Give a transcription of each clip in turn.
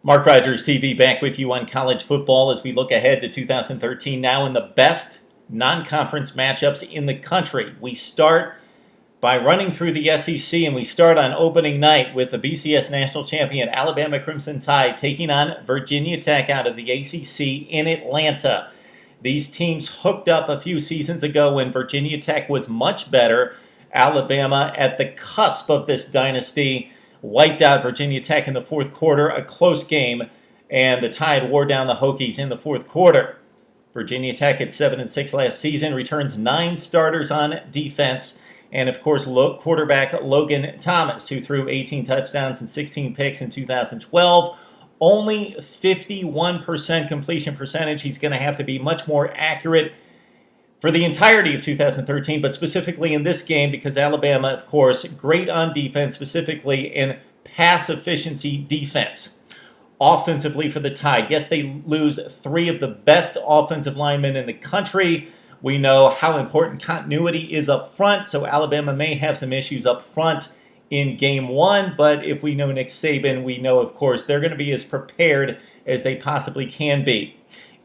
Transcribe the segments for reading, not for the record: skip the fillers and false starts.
Mark Rogers TV back with you on college football as we look ahead to 2013, now in the best non-conference matchups in the country. We start by running through the SEC, and we start on opening night with the BCS national champion Alabama Crimson Tide taking on Virginia Tech out of the ACC in Atlanta. These teams hooked up a few seasons ago when Virginia Tech was much better. Alabama, at the cusp of this dynasty, wiped out Virginia Tech in the fourth quarter, a close game, and the Tide wore down the Hokies in the fourth quarter. Virginia Tech at 7-6 last season returns 9 starters on defense, and of course quarterback Logan Thomas, who threw 18 touchdowns and 16 picks in 2012. Only 51% completion percentage. He's going to have to be much more accurate for the entirety of 2013, but specifically in this game because Alabama, of course, great on defense, specifically in pass efficiency defense. Offensively for the Tide, yes, they lose 3 of the best offensive linemen in the country. We know how important continuity is up front, so Alabama may have some issues up front in game 1, but if we know Nick Saban, we know, of course, they're going to be as prepared as they possibly can be.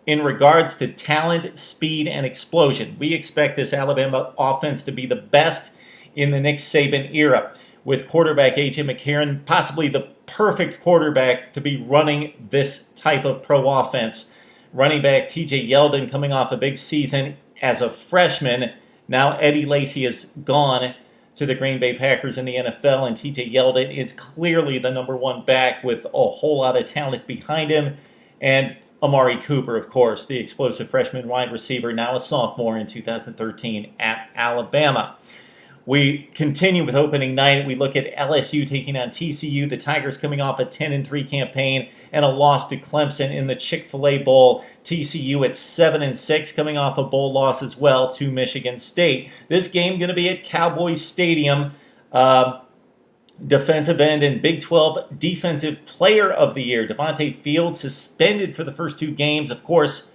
In regards to talent, speed, and explosion, we expect this Alabama offense to be the best in the Nick Saban era, with quarterback A.J. McCarron possibly the perfect quarterback to be running this type of pro offense. Running back T.J. Yeldon coming off a big season as a freshman. Now Eddie Lacy is gone to the Green Bay Packers in the NFL, and T.J. Yeldon is clearly the number 1 back with a whole lot of talent behind him. And Amari Cooper, of course, the explosive freshman wide receiver, now a sophomore in 2013 at Alabama. We continue with opening night. We look at LSU taking on TCU. The Tigers coming off a 10-3 campaign and a loss to Clemson in the Chick-fil-A Bowl. TCU at 7-6, coming off a bowl loss as well to Michigan State. This game going to be at Cowboys Stadium. Defensive end and Big 12 Defensive Player of the Year, Devontae Fields, suspended for the first 2 games. Of course,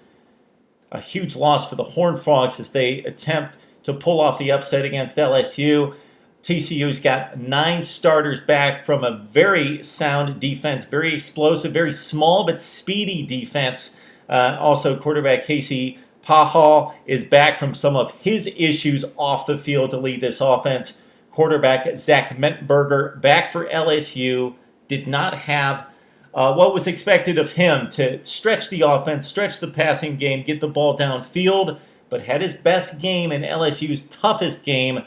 a huge loss for the Horned Frogs as they attempt to pull off the upset against LSU. TCU's got 9 starters back from a very sound defense, very explosive, very small but speedy defense. Also, quarterback Casey Pahal is back from some of his issues off the field to lead this offense. Quarterback Zach Mettenberger back for LSU did not have what was expected of him to stretch the offense, stretch the passing game, get the ball downfield, but had his best game in LSU's toughest game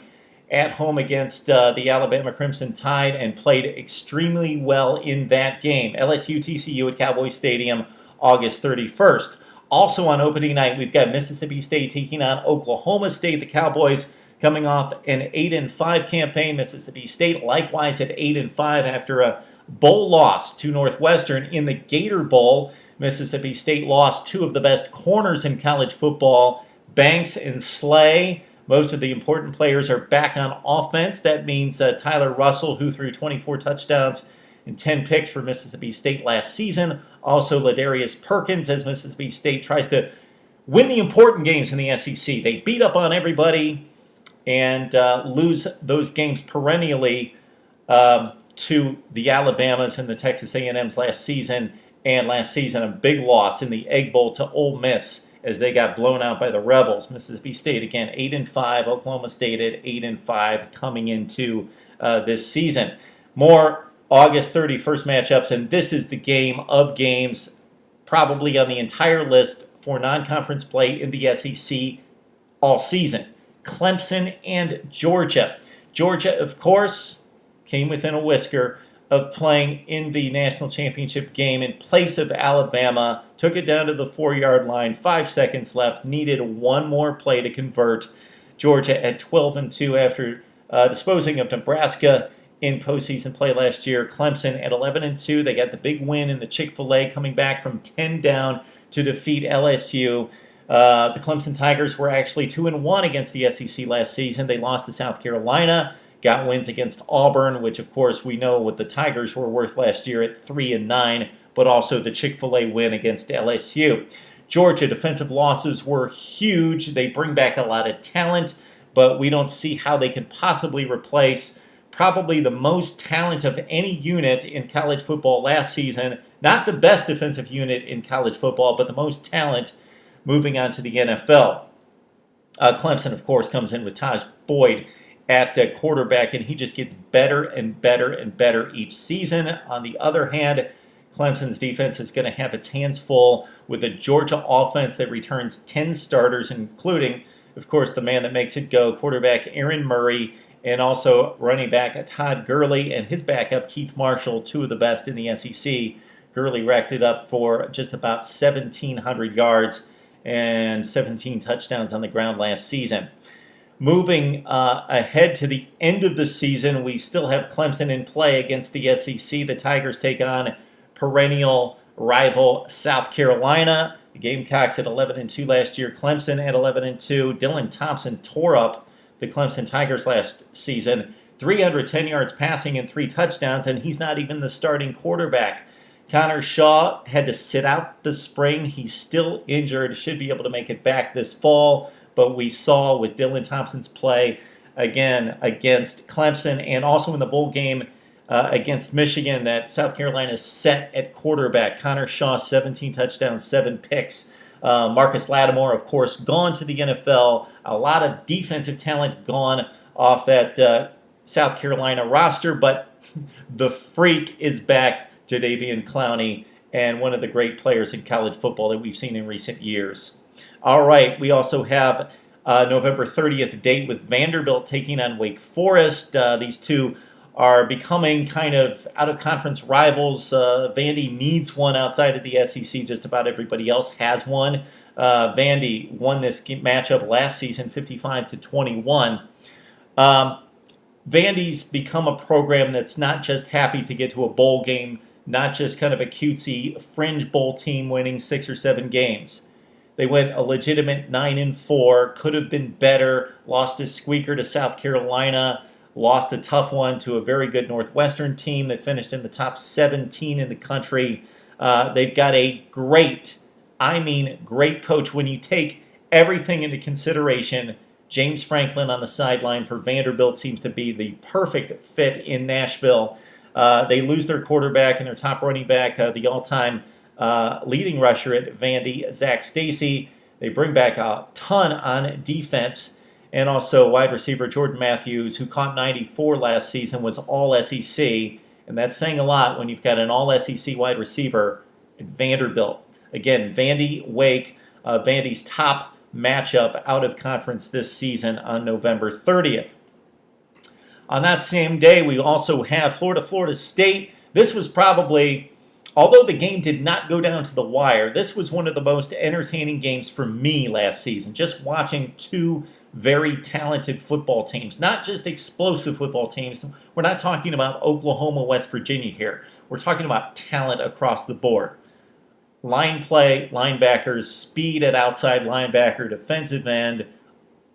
at home against the Alabama Crimson Tide and played extremely well in that game. LSU-TCU at Cowboys Stadium, August 31st. Also on opening night, we've got Mississippi State taking on Oklahoma State. The Cowboys coming off an 8-5 campaign. Mississippi State likewise at 8-5 after a bowl loss to Northwestern in the Gator Bowl. Mississippi State lost 2 of the best corners in college football, Banks and Slay. Most of the important players are back on offense. That means Tyler Russell, who threw 24 touchdowns and 10 picks for Mississippi State last season. Also Ladarius Perkins as Mississippi State tries to win the important games in the SEC. They beat up on everybody and lose those games perennially to the Alabamas and the Texas A&Ms last season. And last season, a big loss in the Egg Bowl to Ole Miss as they got blown out by the Rebels. Mississippi State, again, 8-5. Oklahoma State at 8-5 coming into this season. More August 31st matchups, and this is the game of games probably on the entire list for non-conference play in the SEC all season. Clemson and Georgia. Georgia, of course, came within a whisker of playing in the national championship game in place of Alabama. Took it down to the 4-yard line, 5 seconds left, needed 1 more play to convert. Georgia at 12-2 after disposing of Nebraska in postseason play last year. Clemson at 11-2. They got the big win in the Chick-fil-A, coming back from 10 down to defeat LSU. The Clemson Tigers were actually 2-1 against the SEC last season. They lost to South Carolina, got wins against Auburn, which of course we know what the Tigers were worth last year at 3-9, but also the Chick-fil-A win against LSU. Georgia defensive losses were huge. They bring back a lot of talent, but we don't see how they can possibly replace probably the most talent of any unit in college football last season. Not the best defensive unit in college football, but the most talent moving on to the NFL. Clemson, of course, comes in with Taj Boyd at quarterback, and he just gets better and better and better each season. On the other hand, Clemson's defense is going to have its hands full with a Georgia offense that returns 10 starters, including, of course, the man that makes it go, quarterback Aaron Murray, and also running back Todd Gurley and his backup Keith Marshall, two of the best in the SEC. Gurley racked it up for just about 1,700 yards and 17 touchdowns on the ground last season. Moving ahead to the end of the season, we still have Clemson in play against the SEC. The Tigers take on perennial rival South Carolina. The Gamecocks at 11-2 last year. Clemson at 11-2. Dylan Thompson tore up the Clemson Tigers last season. 310 yards passing and 3 touchdowns, and he's not even the starting quarterback. Connor Shaw had to sit out the spring. He's still injured. Should be able to make it back this fall. But we saw with Dylan Thompson's play again against Clemson and also in the bowl game against Michigan that South Carolina is set at quarterback. Connor Shaw, 17 touchdowns, 7 picks. Marcus Lattimore, of course, gone to the NFL. A lot of defensive talent gone off that South Carolina roster, but the freak is back, Jadeveon Clowney, and one of the great players in college football that we've seen in recent years. All right, we also have November 30th date with Vanderbilt taking on Wake Forest. These two are becoming kind of out-of-conference rivals. Vandy needs one outside of the SEC. Just about everybody else has one. Vandy won this matchup last season, 55-21. Vandy's become a program that's not just happy to get to a bowl game, not just kind of a cutesy fringe bowl team winning 6 or 7 games. They went a legitimate 9-4, could have been better, lost a squeaker to South Carolina, lost a tough one to a very good Northwestern team that finished in the top 17 in the country. They've got a great coach. When you take everything into consideration, James Franklin on the sideline for Vanderbilt seems to be the perfect fit in Nashville. They lose their quarterback and their top running back, the all-time leading rusher at Vandy, Zach Stacy. They bring back a ton on defense. And also wide receiver Jordan Matthews, who caught 94 last season, was all SEC. And that's saying a lot when you've got an all SEC wide receiver at Vanderbilt. Again, Vandy-Wake, Vandy's top matchup out of conference this season on November 30th. On that same day, we also have Florida State. This was probably, although the game did not go down to the wire, this was one of the most entertaining games for me last season. Just watching two very talented football teams, not just explosive football teams. We're not talking about Oklahoma, West Virginia here. We're talking about talent across the board. Line play, linebackers, speed at outside linebacker, defensive end,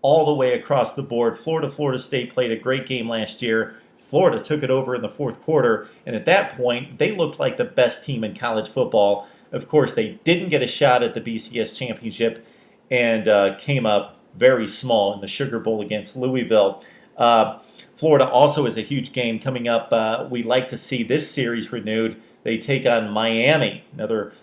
all the way across the board. Florida State played a great game last year. Florida took it over in the fourth quarter, and at that point, they looked like the best team in college football. Of course, they didn't get a shot at the BCS championship and came up very small in the Sugar Bowl against Louisville. Florida also has a huge game coming up. We like to see this series renewed. They take on Miami, another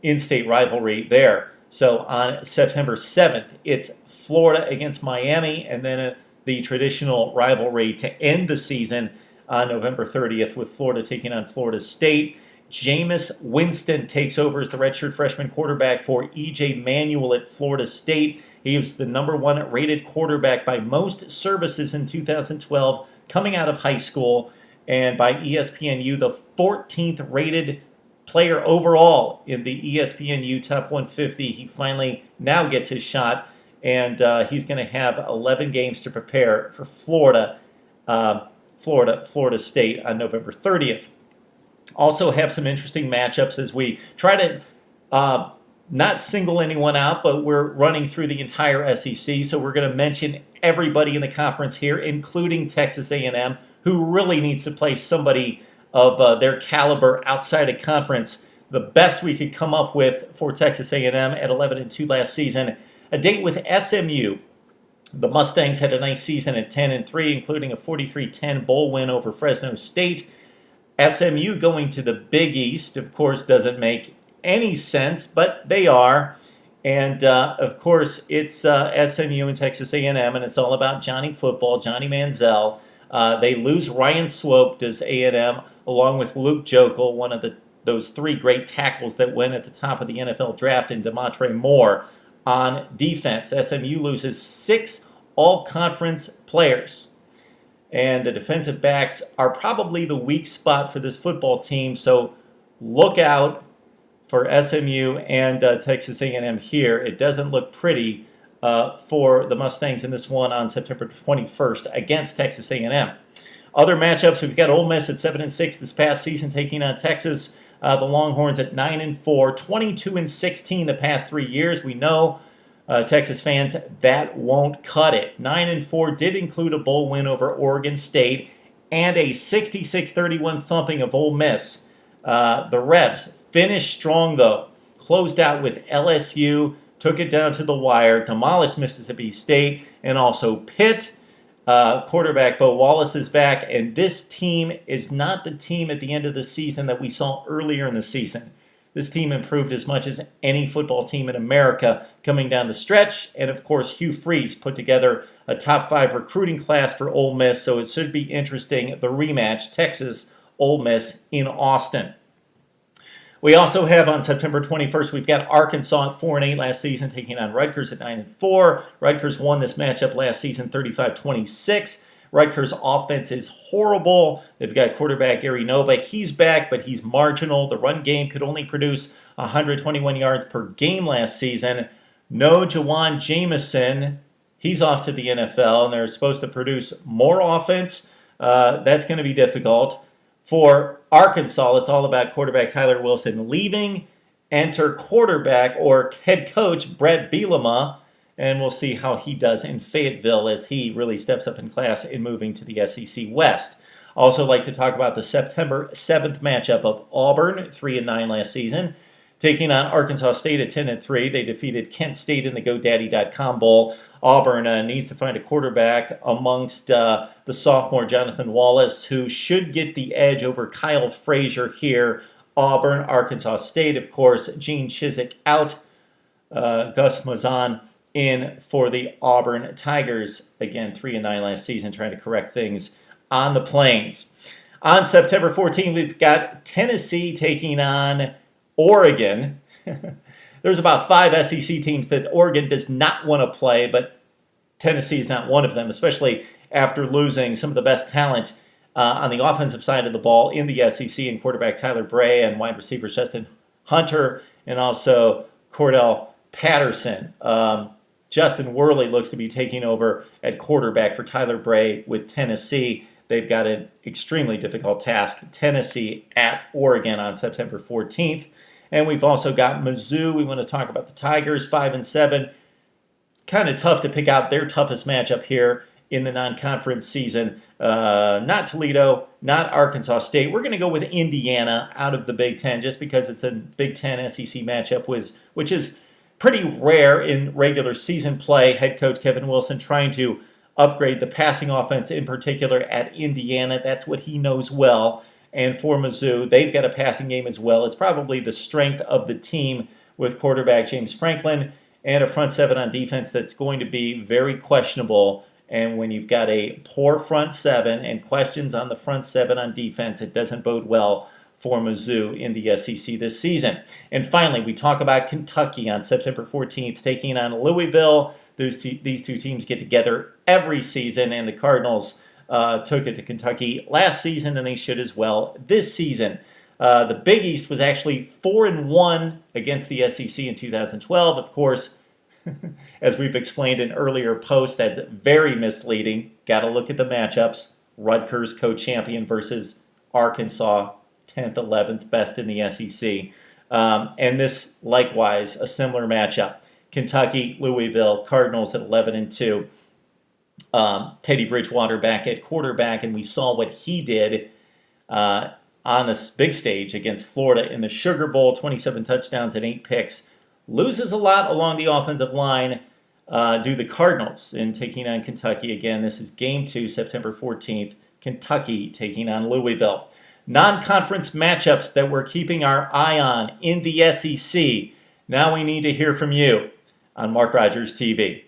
in-state rivalry there. So on September 7th, it's Florida against Miami, and then the traditional rivalry to end the season on November 30th with Florida taking on Florida State. Jameis Winston takes over as the redshirt freshman quarterback for E.J. Manuel at Florida State. He was the number 1 rated quarterback by most services in 2012 coming out of high school, and by ESPNU, the 14th rated player overall in the ESPNU Top 150. He finally now gets his shot, and he's going to have 11 games to prepare for Florida State on November 30th. Also have some interesting matchups as we try to not single anyone out, but we're running through the entire SEC, so we're going to mention everybody in the conference here, including Texas A&M, who really needs to play somebody of their caliber outside of conference. The best we could come up with for Texas A&M at 11-2 last season, a date with SMU. The Mustangs had a nice season at 10-3, including a 43-10 bowl win over Fresno State. SMU going to the Big East, of course, doesn't make any sense, but they are. And, of course, it's SMU and Texas A&M, and it's all about Johnny Football, Johnny Manziel. They lose Ryan Swope, does A&M, along with Luke Jokel, one of those three great tackles that went at the top of the NFL draft, and Demontre Moore on defense. SMU loses 6 all-conference players. And the defensive backs are probably the weak spot for this football team, so look out for SMU and Texas A&M here. It doesn't look pretty for the Mustangs in this one on September 21st against Texas A&M. Other matchups, we've got Ole Miss at 7-6 this past season, taking on Texas. The Longhorns at 9-4, 22-16 the past 3 years. We know, Texas fans, that won't cut it. 9-4 did include a bowl win over Oregon State and a 66-31 thumping of Ole Miss. The Rebs finished strong, though. Closed out with LSU, took it down to the wire, demolished Mississippi State, and also Pitt. Quarterback Bo Wallace is back, and this team is not the team at the end of the season that we saw earlier in the season. This team improved as much as any football team in America coming down the stretch, and of course Hugh Freeze put together a top 5 recruiting class for Ole Miss, so it should be interesting, the rematch, Texas-Ole Miss in Austin. We also have on September 21st, we've got Arkansas at 4-8 last season, taking on Rutgers at 9-4. Rutgers won this matchup last season 35-26. Rutgers' offense is horrible. They've got quarterback Gary Nova. He's back, but he's marginal. The run game could only produce 121 yards per game last season. No Jawan Jamison. He's off to the NFL, and they're supposed to produce more offense. That's going to be difficult. For Arkansas, it's all about quarterback Tyler Wilson leaving. Enter quarterback or head coach Brett Bielema, and we'll see how he does in Fayetteville as he really steps up in class in moving to the SEC West. Also like to talk about the September 7th matchup of Auburn, 3-9 last season, taking on Arkansas State at 10-3. They defeated Kent State in the GoDaddy.com Bowl. Auburn needs to find a quarterback amongst the sophomore Jonathan Wallace, who should get the edge over Kyle Frazier here. Auburn, Arkansas State, of course, Gene Chizik out. Gus Malzahn in for the Auburn Tigers. Again, 3-9 last season, trying to correct things on the Plains. On September 14th, we've got Tennessee taking on Oregon. There's about 5 SEC teams that Oregon does not want to play, but Tennessee is not one of them, especially after losing some of the best talent on the offensive side of the ball in the SEC, and quarterback Tyler Bray and wide receivers Justin Hunter and also Cordell Patterson. Justin Worley looks to be taking over at quarterback for Tyler Bray with Tennessee. They've got an extremely difficult task. Tennessee at Oregon on September 14th. And we've also got Mizzou. We want to talk about the Tigers, 5-7. Kind of tough to pick out their toughest matchup here in the non-conference season. Not Toledo, not Arkansas State. We're going to go with Indiana out of the Big Ten just because it's a Big Ten SEC matchup, which is pretty rare in regular season play. Head coach Kevin Wilson trying to upgrade the passing offense in particular at Indiana. That's what he knows well. And for Mizzou, they've got a passing game as well. It's probably the strength of the team with quarterback James Franklin and a front seven on defense that's going to be very questionable. And when you've got a poor front seven and questions on the front seven on defense, it doesn't bode well for Mizzou in the SEC this season. And finally, we talk about Kentucky on September 14th, taking on Louisville. These two teams get together every season, and the Cardinals took it to Kentucky last season, and they should as well this season. The Big East was actually 4-1 against the SEC in 2012. Of course, as we've explained in earlier posts, that's very misleading. Got to look at the matchups. Rutgers, co-champion, versus Arkansas, 10th, 11th, best in the SEC. And this, likewise, a similar matchup. Kentucky, Louisville, Cardinals at 11-2. Teddy Bridgewater back at quarterback, and we saw what he did on this big stage against Florida in the Sugar Bowl, 27 touchdowns and 8 picks. Loses a lot along the offensive line. do the Cardinals in taking on Kentucky. Again, this is Game 2, September 14th. Kentucky taking on Louisville. Non-conference matchups that we're keeping our eye on in the SEC. Now we need to hear from you on Mark Rogers TV.